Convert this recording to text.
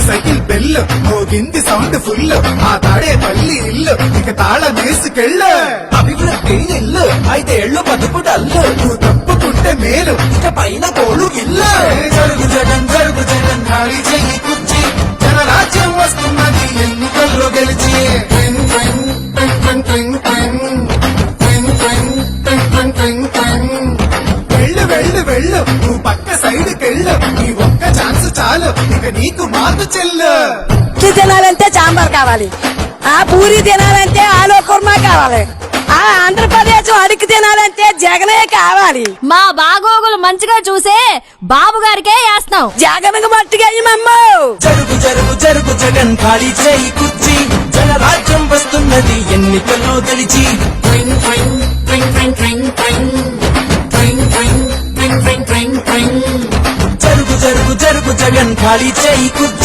Cycle bell మోగింది sound full ఆ తాడే పల్లి ఇల్లు ఇక తాళ వేసుకెళ్ళు అభివృద్ధి ఇల్లు 5 ఏళ్ళు బతుకు డల్లు నువ్వు తప్పుకుంటే మేలు ఇక పైన కోలు ఇల్లు జరుగు జగన్ ఖాళీ చెయ్యి కుర్చీ జనరాజ్యం వస్తున్నది ఎన్నికల్లో గెలిచి twin twin twin twin twin twin twin twin twin twin twin వెళ్ళు వెళ్ళు వెళ్ళు నువ్వు పక్క సైడ్ కెళ్ళు నీ ఒక్క ఛాన్స్ చాలు ఇక నీకు మార్పు చెల్లు ఇడ్లీ తినాలంటే సాంబార్ కావాలి, ఆ పూరి తినాలంటే ఆలు కుర్మా కావాలి, ఆ ఆంధ్రప్రదేశ్ అడిగి తినాలంటే జగనే కావాలి. మా బాగోగులు మంచిగా చూసే బాబు గారికే వేస్తాం. జగన్కు మట్టిగా అయ్యమమ్మో. జరుగు జరుగు జరుగు జగన్ ఖాళీ చేయి కుర్చీ జనరాజ్యం వస్తున్నది ఎన్నికల్లో గెలిచి twin twin twin twin twin twin twin twin twin twin twin twin జరుగు జరుగు జరుగు జగన్ ఖాళీ చేయి కుర్చీ